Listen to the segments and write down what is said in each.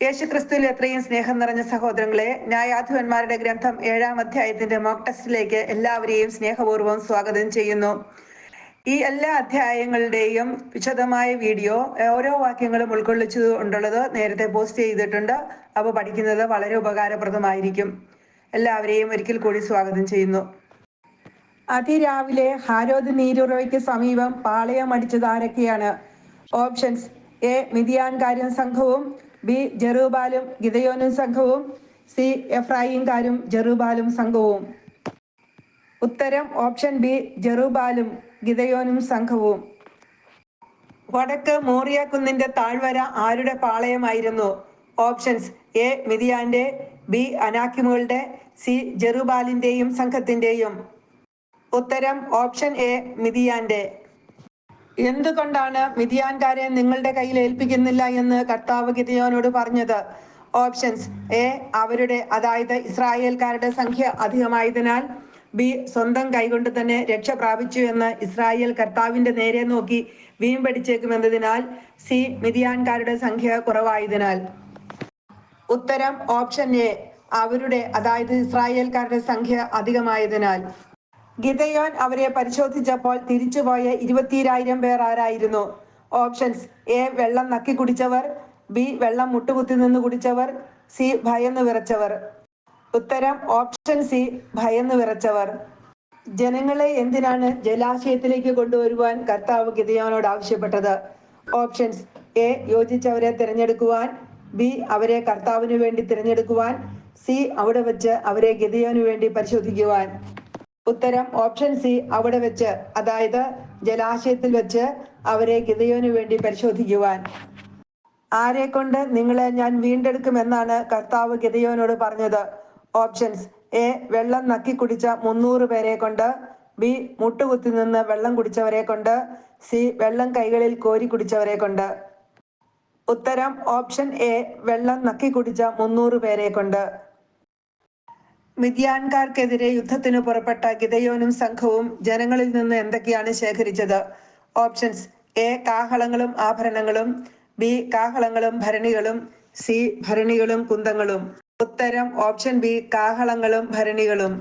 യേശുക്രിസ്തുവിൽ എത്രയും സ്നേഹം നിറഞ്ഞ സഹോദരങ്ങളെ, ന്യായാധിപന്മാരുടെ ഗ്രന്ഥം 7-ാം അധ്യായത്തിന്റെ മോക്ക് ടെസ്റ്റിലേക്ക് എല്ലാവരെയും സ്നേഹപൂർവ്വം സ്വാഗതം ചെയ്യുന്നു. ഈ എല്ലാ അധ്യായങ്ങളുടെയും വിശദമായ വീഡിയോ ഓരോ വാക്യങ്ങളും ഉൾക്കൊള്ളിച്ചുകൊണ്ടുള്ളത് നേരത്തെ പോസ്റ്റ് ചെയ്തിട്ടുണ്ട്. അവ പഠിക്കുന്നത് വളരെ ഉപകാരപ്രദമായിരിക്കും. എല്ലാവരെയും ഒരിക്കൽ കൂടി സ്വാഗതം ചെയ്യുന്നു. അതിരാവിലെ ഹാരോദ് നീരുറവയ്ക്ക് സമീപം പാളയം അടിച്ചത് ആരൊക്കെയാണ്? Options: A. മിദിയാൻകാരും സംഘവും, ബി. ജെറുബാലും ഗിദെയോനും സംഘവും, സി. എഫ്രായിംകാരും ജെറുബാലും സംഘവും. ഉത്തരം ഓപ്ഷൻ ബി, ജെറുബാലും ഗിദെയോനും സംഘവും. വടക്ക് മോറിയ കുന്നിന്റെ താഴ്വര ആരുടെ പാളയമായിരുന്നു? Options: A. മിദിയാന്റെ, ബി. അനാക്കിമുകളുടെ, സി. ജെറുബാലിന്റെയും സംഘത്തിന്റെയും. ഉത്തരം ഓപ്ഷൻ എ, മിദിയാന്റെ. എന്തുകൊണ്ടാണ് മിദിയാൻകാരെ നിങ്ങളുടെ കയ്യിൽ ഏൽപ്പിക്കുന്നില്ല എന്ന് കർത്താവ് ഗിദെയോനോട് പറഞ്ഞത്? Options: A. അവരുടെ, അതായത് ഇസ്രായേൽക്കാരുടെ സംഖ്യ അധികമായതിനാൽ, ബി. സ്വന്തം കൈകൊണ്ട് തന്നെ രക്ഷ പ്രാപിച്ചു എന്ന് ഇസ്രായേൽ കർത്താവിന്റെ നേരെ നോക്കി വീമ്പടിച്ചേക്കുമെന്നതിനാൽ, സി. മിദിയാൻകാരുടെ സംഖ്യ കുറവായതിനാൽ. ഉത്തരം ഓപ്ഷൻ എ, അവരുടെ, അതായത് ഇസ്രായേൽക്കാരുടെ സംഖ്യ അധികമായതിനാൽ. ഗിദെയോൻ അവരെ പരിശോധിച്ചപ്പോൾ തിരിച്ചുപോയ 20,000 പേർ ആരായിരുന്നു? Options: A. വെള്ളം നക്കി കുടിച്ചവർ, ബി. വെള്ളം മുട്ടുകുത്തി നിന്ന് കുടിച്ചവർ, സി. ഭയന്ന് വിറച്ചവർ. ഉത്തരം ഓപ്ഷൻ സി, ഭയന്ന് വിറച്ചവർ. ജനങ്ങളെ എന്തിനാണ് ജലാശയത്തിലേക്ക് കൊണ്ടുവരുവാൻ കർത്താവ് ഗിദെയോനോട് ആവശ്യപ്പെട്ടത്? Options: A. യോജിച്ചവരെ തിരഞ്ഞെടുക്കുവാൻ, ബി. അവരെ കർത്താവിന് വേണ്ടി തിരഞ്ഞെടുക്കുവാൻ, സി. അവിടെ വെച്ച് അവരെ ഗിദെയോനു വേണ്ടി പരിശോധിക്കുവാൻ. ഉത്തരം ഓപ്ഷൻ സി, അവിടെ വെച്ച്, അതായത് ജലാശയത്തിൽ വെച്ച് അവരെ ഗിദെയോനു വേണ്ടി പരിശോധിക്കുവാൻ. ആരെക്കൊണ്ട് നിങ്ങളെ ഞാൻ വീണ്ടെടുക്കുമെന്നാണ് കർത്താവ് ഗിദെയോനോട് പറഞ്ഞത്? Options: A. വെള്ളം നക്കി കുടിച്ച 300 പേരെ കൊണ്ട്, ബി. മുട്ടുകുത്തി നിന്ന് വെള്ളം കുടിച്ചവരെ കൊണ്ട്, സി. വെള്ളം കൈകളിൽ കോരി കുടിച്ചവരെ കൊണ്ട്. ഉത്തരം ഓപ്ഷൻ എ, വെള്ളം നക്കി കുടിച്ച 300 പേരെ കൊണ്ട്. മിദ്യാൻകാർക്കെതിരെ യുദ്ധത്തിന് പുറപ്പെട്ട ഗിദെയോനും സംഘവും ജനങ്ങളിൽ നിന്ന് എന്തൊക്കെയാണ് ശേഖരിച്ചത്? Options: A. കാഹളങ്ങളും ആഭരണങ്ങളും, ബി. കാഹളങ്ങളും ഭരണികളും, സി. ഭരണികളും കുന്തങ്ങളും. ഉത്തരം ഓപ്ഷൻ ബി, കാഹളങ്ങളും ഭരണികളും.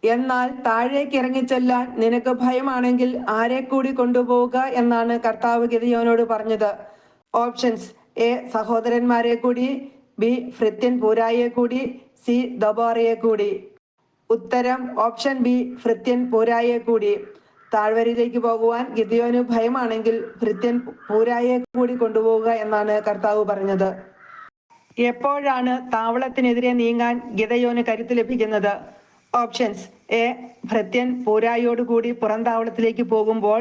എന്നാൽ താഴേക്ക് ഇറങ്ങിച്ചെല്ലാൻ നിനക്ക് ഭയമാണെങ്കിൽ ആരെ കൂടി കൊണ്ടുപോവുക എന്നാണ് കർത്താവ് ഗിദെയോനോട് പറഞ്ഞത്? Options: A. സഹോദരന്മാരെ കൂടി, ബി. ഫ്രിത്യൻ പൂരായെ കൂടി, സി. ദബോറയെ കൂടി. ഉത്തരം ഓപ്ഷൻ ബി, ഫ്രിത്യൻ പൂരായെ കൂടി. താഴ്വരയിലേക്ക് പോകുവാൻ ഗിദെയോന് ഭയമാണെങ്കിൽ ഫ്രിത്യൻ പൂരായെ കൂടി കൊണ്ടുപോവുക എന്നാണ് കർത്താവ് പറഞ്ഞത്. എപ്പോഴാണ് താവളത്തിനെതിരെ നീങ്ങാൻ ഗിദെയോന് കരുത്ത് ലഭിക്കുന്നത്? Options: A. ഭൃത്യൻ പൂരായോടുകൂടി പുറംതാവളത്തിലേക്ക് പോകുമ്പോൾ,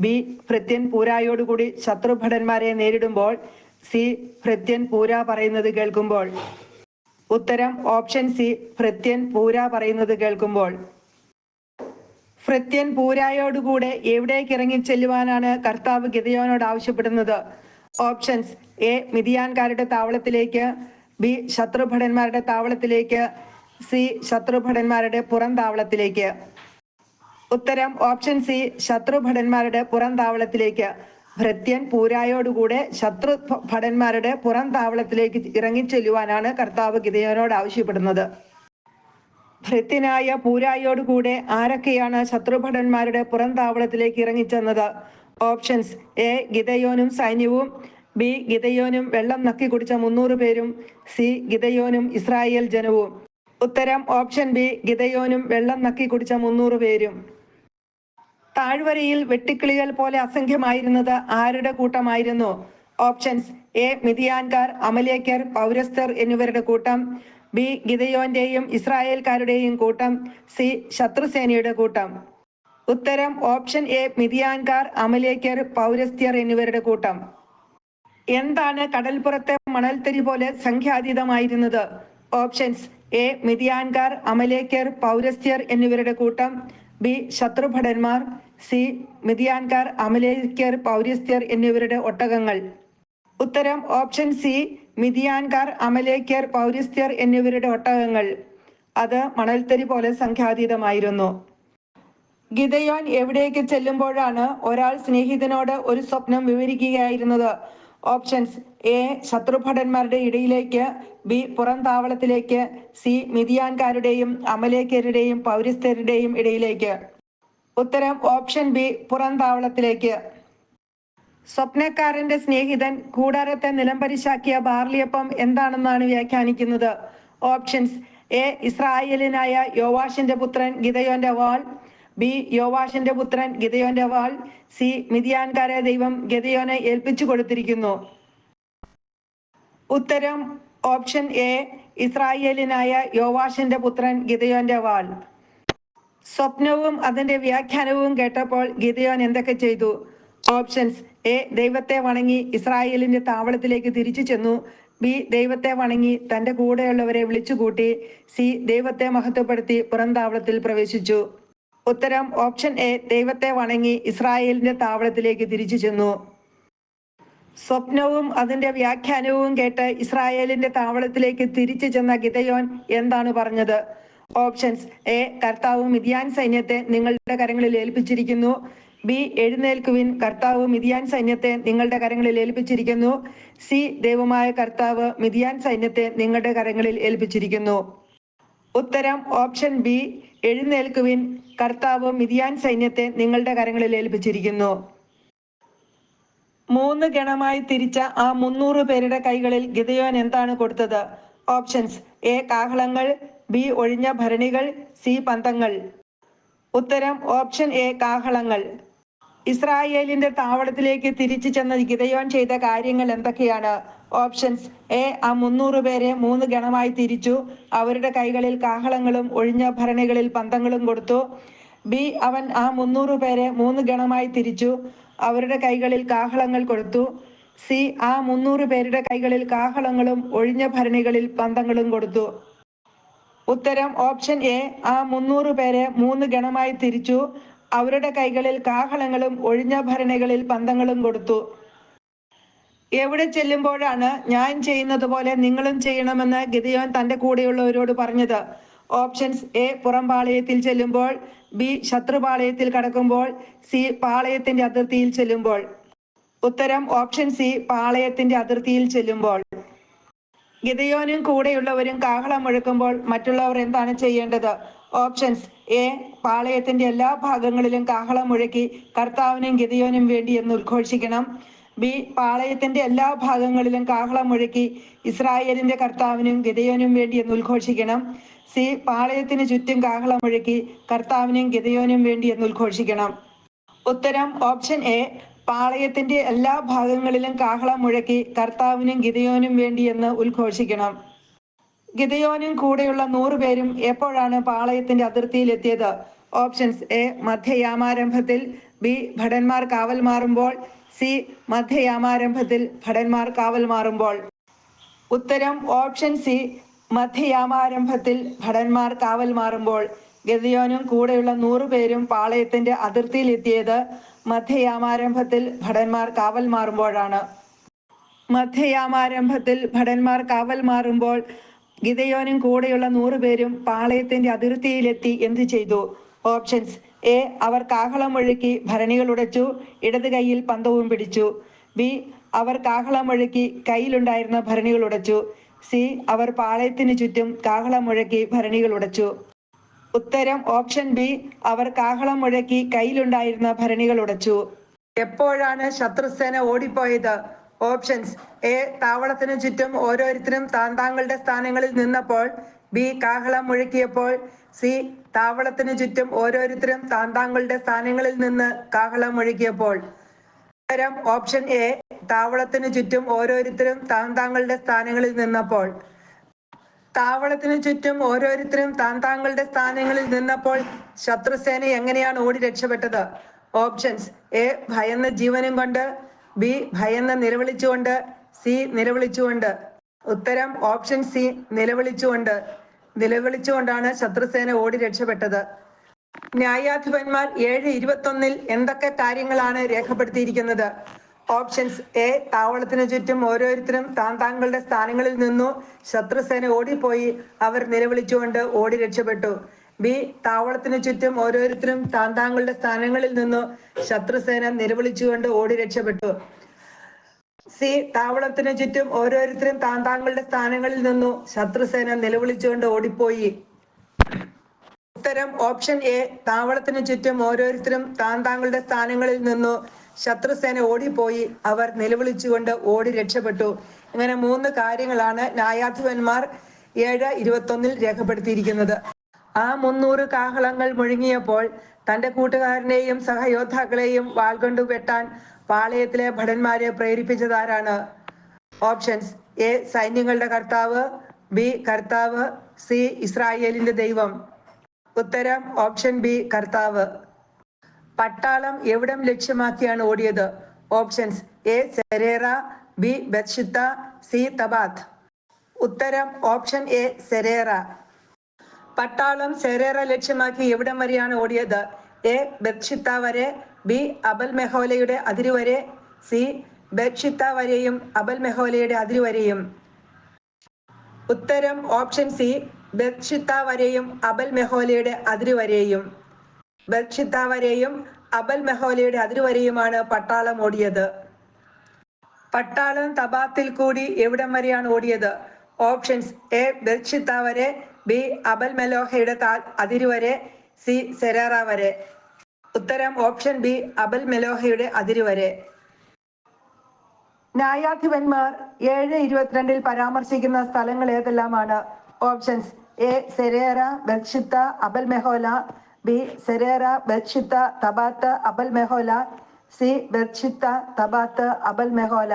ബി. ഭൃത്യൻ പൂരായോടുകൂടി ശത്രുഭടന്മാരെ നേരിടുമ്പോൾ, സി. ഭൃത്യൻ പൂരാ പറയുന്നത് കേൾക്കുമ്പോൾ. ഉത്തരം ഓപ്ഷൻ സി, ഭൃത്യൻ പൂരാ പറയുന്നത് കേൾക്കുമ്പോൾ. ഭൃത്യൻ പൂരായോടുകൂടെ എവിടേക്ക് ഇറങ്ങി ചെല്ലുവാനാണ് കർത്താവ് ഗിദെയോനോട് ആവശ്യപ്പെടുന്നത്? Options: A. മിദിയാൻകാരുടെ താവളത്തിലേക്ക്, ബി. ശത്രുഭടന്മാരുടെ താവളത്തിലേക്ക്, സി. ശത്രുഭടന്മാരുടെ പുറം താവളത്തിലേക്ക്. ഉത്തരം ഓപ്ഷൻ സി, ശത്രുഭടന്മാരുടെ പുറം താവളത്തിലേക്ക്. ഭൃത്യൻ പൂരായോടുകൂടെ ശത്രു ഭടന്മാരുടെ പുറം താവളത്തിലേക്ക് ഇറങ്ങിച്ചെല്ലുവാനാണ് കർത്താവ് ഗിദെയോനോട് ആവശ്യപ്പെടുന്നത്. ഭൃത്യനായ പൂരായോടുകൂടെ ആരൊക്കെയാണ് ശത്രുഭടന്മാരുടെ പുറം താവളത്തിലേക്ക് ഇറങ്ങിച്ചെന്നത്? Options: A. ഗിദെയോനും സൈന്യവും, ബി. ഗിദെയോനും വെള്ളം നക്കി കുടിച്ച 300 പേരും, സി. ഗിദെയോനും ഇസ്രായേൽ ജനവും. ഉത്തരം ഓപ്ഷൻ ബി, ഗിദെയോനും വെള്ളം നക്കി കുടിച്ച 300 പേരും. താഴ്വരയിൽ വെട്ടിക്കിളികൾ പോലെ അസംഖ്യമായിരുന്നത് ആരുടെ കൂട്ടമായിരുന്നു? Options: A. മിദിയാൻകാർ, അമലേക്കർ, പൗരസ്ത്യർ എന്നിവരുടെ കൂട്ടം, ബി. ഗിദെയോന്റെയും ഇസ്രായേൽക്കാരുടെയും കൂട്ടം, സി. ശത്രുസേനയുടെ കൂട്ടം. ഉത്തരം ഓപ്ഷൻ എ, മിദിയാൻകാർ, അമലേക്കർ, പൗരസ്ത്യർ എന്നിവരുടെ കൂട്ടം. എന്താണ് കടൽപ്പുറത്തെ മണൽത്തരി പോലെ സംഖ്യാതീതമായിരുന്നത്? Options: A. മിദിയാൻകാർ, അമലേക്കർ, പൗരസ്ത്യർ എന്നിവരുടെ കൂട്ടം, ബി. ശത്രുഭടന്മാർ, സി. മിദിയാൻകാർ, അമലേക്കർ, പൗരസ്ത്യർ എന്നിവരുടെ ഒട്ടകങ്ങൾ. ഉത്തരം ഓപ്ഷൻ സി, മിദിയാൻകാർ, അമലേക്കർ, പൗരസ്ത്യർ എന്നിവരുടെ ഒട്ടകങ്ങൾ. അത് മണൽത്തരി പോലെ സംഖ്യാതീതമായിരുന്നു. ഗിദെയോൻ എവിടേക്ക് ചെല്ലുമ്പോഴാണ് ഒരാൾ സ്നേഹിതനോട് ഒരു സ്വപ്നം വിവരിക്കുകയായിരുന്നത്? ഓപ്ഷൻസ് എ ശത്രുഭടന്മാരുടെ ഇടയിലേക്ക്, ബി പുറം താവളത്തിലേക്ക്, സി മിതിയാൻകാരുടെയും അമലേക്കരുടെയും പൗരസ്ത്യരുടെയും ഇടയിലേക്ക്. ഉത്തരം ഓപ്ഷൻ ബി പുറം താവളത്തിലേക്ക്. സ്വപ്നക്കാരന്റെ സ്നേഹിതൻ കൂടാരത്തെ നിലംപരിശാക്കിയ ബാർലിയപ്പം എന്താണെന്നാണ് വ്യാഖ്യാനിക്കുന്നത്? ഓപ്ഷൻസ് എ ഇസ്രായേലിനായ യോവാഷിന്റെ പുത്രൻ ഗിദെയോന്റെ വാൾ, ബി യോവാഷിന്റെ പുത്രൻ ഗിദെയോന്റെ വാൾ, സി മിതിയാൻകാരെ ദൈവം ഗിദെയോനെ ഏൽപ്പിച്ചു കൊടുത്തിരിക്കുന്നു. ഉത്തരം ഓപ്ഷൻ എ ഇസ്രായേലിനായ യോവാഷിന്റെ പുത്രൻ ഗിദെയോന്റെ വാൾ. സ്വപ്നവും അതിന്റെ വ്യാഖ്യാനവും കേട്ടപ്പോൾ ഗിദെയോൻ എന്തൊക്കെ ചെയ്തു? ഓപ്ഷൻസ് എ ദൈവത്തെ വണങ്ങി ഇസ്രായേലിന്റെ താവളത്തിലേക്ക് തിരിച്ചു ചെന്നു, ബി ദൈവത്തെ വണങ്ങി തന്റെ കൂടെയുള്ളവരെ വിളിച്ചുകൂട്ടി, സി ദൈവത്തെ മഹത്വപ്പെടുത്തി പുറം താവളത്തിൽ പ്രവേശിച്ചു. ഉത്തരം ഓപ്ഷൻ എ ദൈവത്തെ വണങ്ങി ഇസ്രായേലിന്റെ താവളത്തിലേക്ക് തിരിച്ചു ചെന്നു. സ്വപ്നവും അതിന്റെ വ്യാഖ്യാനവും കേട്ട് ഇസ്രായേലിന്റെ താവളത്തിലേക്ക് തിരിച്ചു ചെന്ന ഗിദെയോൻ എന്താണ് പറഞ്ഞത്? ഓപ്ഷൻസ് എ കർത്താവ് മിദ്യാൻ സൈന്യത്തെ നിങ്ങളുടെ കരങ്ങളിൽ ഏൽപ്പിച്ചിരിക്കുന്നു, ബി എഴുന്നേൽക്കുവിൻ കർത്താവ് മിദ്യാൻ സൈന്യത്തെ നിങ്ങളുടെ കരങ്ങളിൽ ഏൽപ്പിച്ചിരിക്കുന്നു, സി ദൈവമായ കർത്താവ് മിദ്യാൻ സൈന്യത്തെ നിങ്ങളുടെ കരങ്ങളിൽ ഏൽപ്പിച്ചിരിക്കുന്നു. ഉത്തരം ഓപ്ഷൻ ബി എഴുന്നേൽക്കുവിൻ കർത്താവ് മിദ്യാൻ സൈന്യത്തെ നിങ്ങളുടെ കരങ്ങളിൽ ഏൽപ്പിച്ചിരിക്കുന്നു. 3 ഗണമായി തിരിച്ച ആ 300 പേരുടെ കൈകളിൽ ഗിദെയോൻ എന്താണ് കൊടുത്തത്? ഓപ്ഷൻസ് എ കാഹളങ്ങൾ, ബി ഒഴിഞ്ഞ ഭരണികൾ, സി പന്തങ്ങൾ. ഉത്തരം ഓപ്ഷൻ എ കാഹളങ്ങൾ. ഇസ്രായേലിന്റെ താവളത്തിലേക്ക് തിരിച്ചു ചെന്ന ഗിദെയോൻ ചെയ്ത കാര്യങ്ങൾ എന്തൊക്കെയാണ്? ഓപ്ഷൻസ് എ ആ 300 പേരെ 3 ഗണമായി തിരിച്ചു, അവരുടെ കൈകളിൽ കാഹളങ്ങളും ഒഴിഞ്ഞ ഭരണികളിൽ പന്തങ്ങളും കൊടുത്തു. ബി അവൻ ആ 300 പേരെ 3 ഗണമായി തിരിച്ചു, അവരുടെ കൈകളിൽ കാഹളങ്ങൾ കൊടുത്തു. സി ആ 300 പേരുടെ കൈകളിൽ കാഹളങ്ങളും ഒഴിഞ്ഞ ഭരണികളിൽ പന്തങ്ങളും കൊടുത്തു. ഉത്തരം ഓപ്ഷൻ എ ആ 300 പേരെ 3 ഗണമായി തിരിച്ചു, അവരുടെ കൈകളിൽ കാഹളങ്ങളും ഒഴിഞ്ഞ ഭരണികളിൽ പന്തങ്ങളും കൊടുത്തു. എവിടെ ചെല്ലുമ്പോഴാണ് ഞാൻ ചെയ്യുന്നത് പോലെ നിങ്ങളും ചെയ്യണമെന്ന് ഗിദെയോൻ തന്റെ കൂടെയുള്ളവരോട് പറഞ്ഞത്? ഓപ്ഷൻസ് എ പുറംപാളയത്തിൽ ചെല്ലുമ്പോൾ, ബി ശത്രുപാളയത്തിൽ കടക്കുമ്പോൾ, സി പാളയത്തിന്റെ അതിർത്തിയിൽ ചെല്ലുമ്പോൾ. ഉത്തരം ഓപ്ഷൻ സി പാളയത്തിന്റെ അതിർത്തിയിൽ ചെല്ലുമ്പോൾ. ഗിദെയോനും കൂടെയുള്ളവരും കാഹളം മുഴക്കുമ്പോൾ മറ്റുള്ളവർ എന്താണ് ചെയ്യേണ്ടത്? ഓപ്ഷൻസ് എ പാളയത്തിന്റെ എല്ലാ ഭാഗങ്ങളിലും കാഹളം മുഴക്കി കർത്താവിനും ഗിദെയോനും വേണ്ടി എന്ന് ഉദ്ഘോഷിക്കണം, ബി പാളയത്തിന്റെ എല്ലാ ഭാഗങ്ങളിലും കാഹളം മുഴക്കി ഇസ്രായേലിന്റെ കർത്താവിനും ഗിദെയോനും വേണ്ടി എന്ന് ഉദ്ഘോഷിക്കണം, സി പാളയത്തിന് ചുറ്റും കാഹളം മുഴക്കി കർത്താവിനും ഗിദെയോനും വേണ്ടി എന്ന് ഉദ്ഘോഷിക്കണം. ഉത്തരം ഓപ്ഷൻ എ പാളയത്തിന്റെ എല്ലാ ഭാഗങ്ങളിലും കാഹളം മുഴക്കി കർത്താവിനും ഗിദെയോനും വേണ്ടി എന്ന് ഉദ്ഘോഷിക്കണം. ഗിദെയോനും കൂടെയുള്ള 100 പേരും എപ്പോഴാണ് പാളയത്തിന്റെ അതിർത്തിയിൽ എത്തിയത്? ഓപ്ഷൻസ് എ മധ്യയാമാരംഭത്തിൽ, ബി ഭടന്മാർ കാവൽ മാറുമ്പോൾ, സി മധ്യയാമാരംഭത്തിൽ ഭടന്മാർ കാവൽ മാറുമ്പോൾ. ഉത്തരം ഓപ്ഷൻ സി മധ്യയാമാരംഭത്തിൽ ഭടന്മാർ കാവൽ മാറുമ്പോൾ. ഗിദെയോനും കൂടെയുള്ള 100 പേരും പാളയത്തിന്റെ അതിർത്തിയിൽ എത്തിയത് മധ്യയാമാരംഭത്തിൽ ഭടന്മാർ കാവൽ മാറുമ്പോഴാണ്. മധ്യയാമാരംഭത്തിൽ ഭടന്മാർ കാവൽ മാറുമ്പോൾ ഗിദെയോനും കൂടെയുള്ള 100 പേരും പാളയത്തിന്റെ അതിർത്തിയിലെത്തി എന്തു ചെയ്തു? ഓപ്ഷൻസ് എ അവർ കാഹളം മുഴക്കി ഭരണികൾ ഉടച്ചു, ഇടത് കൈയിൽ പന്തവും പിടിച്ചു, ബി അവർ കാഹളം മുഴക്കി കയ്യിലുണ്ടായിരുന്ന ഭരണികൾ ഉടച്ചു, സി അവർ പാളയത്തിന് ചുറ്റും കാഹളം മുഴക്കി ഭരണികൾ ഉടച്ചു. ഉത്തരം ഓപ്ഷൻ ബി അവർ കാഹളം മുഴക്കി കയ്യിലുണ്ടായിരുന്ന ഭരണികൾ ഉടച്ചു. എപ്പോഴാണ് ശത്രുസേന ഓടിപ്പോയത്? ഓപ്ഷൻസ് എ താവളത്തിനു ചുറ്റും ഓരോരുത്തരും താങ്കളുടെ സ്ഥാനങ്ങളിൽ നിന്നപ്പോൾ, ബി കാഹളം മുഴക്കിയപ്പോൾ, സി താവളത്തിനു ചുറ്റും ഓരോരുത്തരും താങ്കളുടെ സ്ഥാനങ്ങളിൽ നിന്ന് കാഹളം മുഴക്കിയപ്പോൾ. ഉത്തരം ഓപ്ഷൻ എ താവളത്തിനു ചുറ്റും ഓരോരുത്തരും താങ്കളുടെ സ്ഥാനങ്ങളിൽ നിന്നപ്പോൾ. താവളത്തിനു ചുറ്റും ഓരോരുത്തരും താങ്കളുടെ സ്ഥാനങ്ങളിൽ നിന്നപ്പോൾ ശത്രുസേന എങ്ങനെയാണ് ഓടി രക്ഷപ്പെട്ടത്? ഓപ്ഷൻസ് എ ഭയന്ന് ജീവനും കൊണ്ട്, ബി ഭയന്ന് നിലവിളിച്ചുകൊണ്ട്, സി നിലവിളിച്ചുകൊണ്ട്. ഉത്തരം ഓപ്ഷൻ സി നിലവിളിച്ചുകൊണ്ട്. നിലവിളിച്ചുകൊണ്ടാണ് ശത്രുസേന ഓടി രക്ഷപ്പെട്ടത്. ന്യായാധിപന്മാർ 7:21 എന്തൊക്കെ കാര്യങ്ങളാണ് രേഖപ്പെടുത്തിയിരിക്കുന്നത്? ഓപ്ഷൻസ് എ താവളത്തിനു ചുറ്റും ഓരോരുത്തരും താങ്കളുടെ സ്ഥാനങ്ങളിൽ നിന്നു, ശത്രുസേന ഓടിപ്പോയി, അവർ നിലവിളിച്ചുകൊണ്ട് ഓടി രക്ഷപ്പെട്ടു, ബി താവളത്തിനു ചുറ്റും ഓരോരുത്തരും താങ്കളുടെ സ്ഥാനങ്ങളിൽ നിന്നു, ശത്രുസേന നിലവിളിച്ചുകൊണ്ട് ഓടി രക്ഷപ്പെട്ടു. സി താവളത്തിനു ചുറ്റും ഓരോരുത്തരും താങ്കളുടെ സ്ഥാനങ്ങളിൽ നിന്നു ശത്രുസേന നിലവിളിച്ചുകൊണ്ട് ഓടിപ്പോയി. ഉത്തരം ഓപ്ഷൻ എ താവളത്തിനു ചുറ്റും ഓരോരുത്തരും താങ്കളുടെ സ്ഥാനങ്ങളിൽ നിന്നു ശത്രുസേന ഓടിപ്പോയി. അവർ നിലവിളിച്ചുകൊണ്ട് ഓടി രക്ഷപ്പെട്ടു. ഇങ്ങനെ 3 കാര്യങ്ങളാണ് ന്യായാധിപന്മാർ 7:21 രേഖപ്പെടുത്തിയിരിക്കുന്നത്. ആ 300 കാഹളങ്ങൾ മുഴങ്ങിയപ്പോൾ തന്റെ കൂട്ടുകാരനെയും സഹയോദ്ധാക്കളെയും വാൾകൊണ്ടു വെട്ടാൻ പാളയത്തിലെ ഭടന്മാരെ പ്രേരിപ്പിച്ചതാരാണ്? ഓപ്ഷൻസ് എ സൈന്യങ്ങളുടെ കർത്താവ്, ബി കർത്താവ്, സി ഇസ്രായേലിന്റെ ദൈവം. ഉത്തരം ഓപ്ഷൻ ബി കർത്താവ്. പട്ടാളം എവിടം ലക്ഷ്യമാക്കിയാണ് ഓടിയത്? Options A Zererah, B Bethshittah, C Tabbath. ഉത്തരം ഓപ്ഷൻ എ സെരേറ. പട്ടാളം സെരേറ ലക്ഷ്യമാക്കി എവിടം വരെയാണ് ഓടിയത്? എ ബത്ശിത്ത വരെ, ബി അബൽ മെഹോലയുടെ അതിരുവരെ, സി ബത്ശിത്ത വരെയും അബൽ മെഹോലയുടെ അതിരുവരെയും. ഉത്തരം ഓപ്ഷൻ സി ബത്ശിത്ത വരെയും അബൽ മെഹോലയുടെ അതിരുവരെയും. ബത്ശിത്ത വരെയും അബൽ മെഹോലയുടെ അതിരുവരെയുമാണ് പട്ടാളം ഓടിയത്. പട്ടാളം തബാത്തിൽ കൂടി എവിടം വരെയാണ് ഓടിയത്? ഓപ്ഷൻസ് എ ബത്ശിത്ത വരെ, ബി അബൽ മെലോഹയുടെ അതിരുവരെ, സി സെരേറ വരെ. ഉത്തരം ഓപ്ഷൻ ബി അബൽ മെലോഹയുടെ അതിരുവരെ. ന്യായാധിപന്മാർ 7:22 പരാമർശിക്കുന്ന സ്ഥലങ്ങൾ ഏതെല്ലാമാണ്? Options A Zererah, Bethshittah, Abel, B Zererah, Bethshittah, Tabbath, Abel, C Bethshittah, Tabbath, Abel.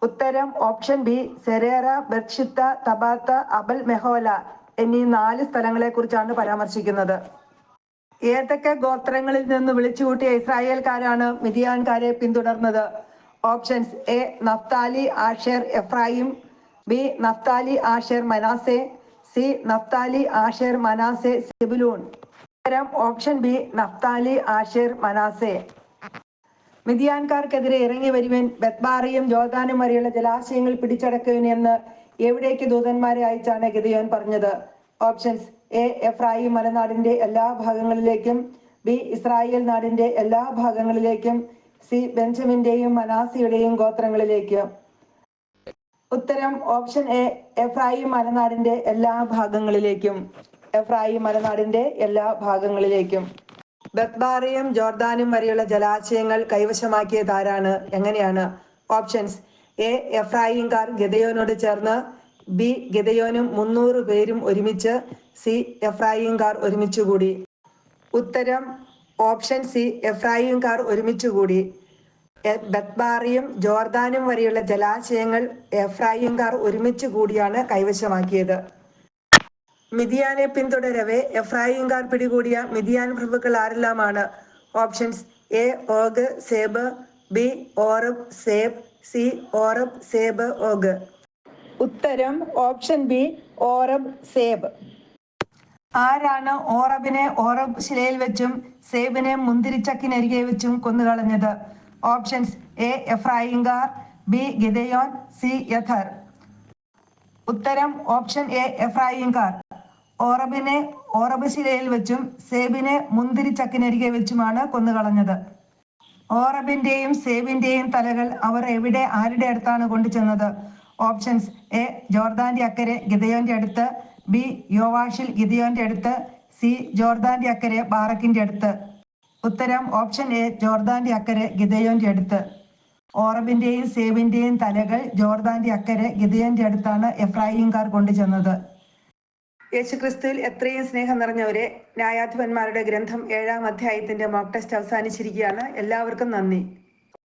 ഉത്തരം option B Zererah, Bethshittah, Tabbath, Abel എന്നീ 4 സ്ഥലങ്ങളെ കുറിച്ചാണ് പരാമർശിക്കുന്നത്. ഏതൊക്കെ ഗോത്രങ്ങളിൽ നിന്ന് വിളിച്ചുകൂട്ടിയ ഇസ്രായേൽക്കാരാണ് മിദ്യാൻകാരെ പിന്തുടർന്നത്? Options A Naphtali, Asher, Ephraim, B Naphtali, Asher, Manasseh, C Naphtali, Asher, Manasseh, Zebulun. ഉത്തരം option B Naphtali, Asher, Manasseh. മിദ്യാൻകാർക്കെതിരെ ഇറങ്ങി വരുവാൻ ബത്ബാറയും ജോർദാനും വരെയുള്ള ജലാശയങ്ങൾ പിടിച്ചടക്കുവാൻ എന്ന് എവിടേക്ക് ദൂതന്മാരെ അയച്ചാണ് ഗിദെയോൻ പറഞ്ഞത്? ഓപ്ഷൻസ് എ എഫ്രായിം മലനാടിന്റെ എല്ലാ ഭാഗങ്ങളിലേക്കും, ബി ഇസ്രായേൽ നാടിന്റെ എല്ലാ ഭാഗങ്ങളിലേക്കും, സി ബെഞ്ചമിന്റെയും മനാസയുടെയും ഗോത്രങ്ങളിലേക്ക്. ഉത്തരം ഓപ്ഷൻ എ എഫ്രായിം മലനാടിന്റെ എല്ലാ ഭാഗങ്ങളിലേക്കും. എഫ്രായിം മലനാടിന്റെ എല്ലാ ഭാഗങ്ങളിലേക്കും. ബത്ബാറയും ജോർദാനും വരെയുള്ള ജലാശയങ്ങൾ കൈവശമാക്കിയത് ആരാണ്? എങ്ങനെയാണ്? ഓപ്ഷൻസ് എ എഫ്രായിംകാർ ഗിദെയോനോട് ചേർന്ന്, ബി ഗിദെയോനും 300 പേരും ഒരുമിച്ച്, സി എഫ്രായിംകാർ ഒരുമിച്ചുകൂടി. ഉത്തരം ഓപ്ഷൻ സി എഫ്രായിംകാർ ഒരുമിച്ചുകൂടി. ബത്ബാറയും ജോർദാനും വരെയുള്ള ജലാശയങ്ങൾ എഫ്രായിംകാർ ഒരുമിച്ച് കൂടിയാണ് കൈവശമാക്കിയത്. മിദ്യാനെ പിന്തുടരവെ എഫ്രായിംകാർ പിടികൂടിയ മിദ്യാൻ പ്രഭുക്കൾ ആരെല്ലാമാണ്? Options A Og, Zeeb, B Oreb, Zeeb, C Oreb, Zeeb, Og. ഉത്തരം ഓപ്ഷൻ ബി ഓറബ്, സേബ്. ആരാണ് ഓറബിനെ ഓറബ് ശിലയിൽ വെച്ചും സേബിനെ മുന്തിരിച്ചക്കിനരികെ വെച്ചും കൊന്നുകളഞ്ഞത്? ഓപ്ഷൻസ് എ എഫ്രായിംകാർ, ബി ഗിദെയോൻ, സി യഥർ. ഉത്തരം ഓപ്ഷൻ എ എഫ്രായിംകാർ. ഓറബിനെ ഓറബ് ശിലയിൽ വെച്ചും സേബിനെ മുന്തിരിച്ചക്കിനരികെ വെച്ചുമാണ് കൊന്നുകളഞ്ഞത്. ഓറബിന്റെയും സേബിന്റെയും തലകൾ അവർ എവിടെ ആരുടെ അടുത്താണ് കൊണ്ടുചെന്നത്? ഓപ്ഷൻസ് എ ജോർദാന്റെ അക്കരെ ഗിദെയോന്റെ അടുത്ത്, ബി യോവാഷിൽ ഗിദെയോന്റെ അടുത്ത്, സി ജോർദാന്റെ അക്കരെ ബാറക്കിന്റെ അടുത്ത്. ഉത്തരം ഓപ്ഷൻ എ ജോർദാന്റെ അക്കരെ ഗിദെയോന്റെ അടുത്ത്. ഓറബിന്റെയും സേബിന്റെയും തലകൾ ജോർദാന്റെ അക്കരെ ഗിദെയോന്റെ അടുത്താണ് എഫ്രായിംകാർ കൊണ്ടുചെന്നത്. യേശുക്രിസ്തുവിൽ എത്രയും സ്നേഹം നിറഞ്ഞവരെ, ന്യായാധിപന്മാരുടെ ഗ്രന്ഥം 7-ാം അധ്യായത്തിന്റെ മോക്ക് ടെസ്റ്റ് അവസാനിച്ചിരിക്കുകയാണ്. എല്ലാവർക്കും നന്ദി.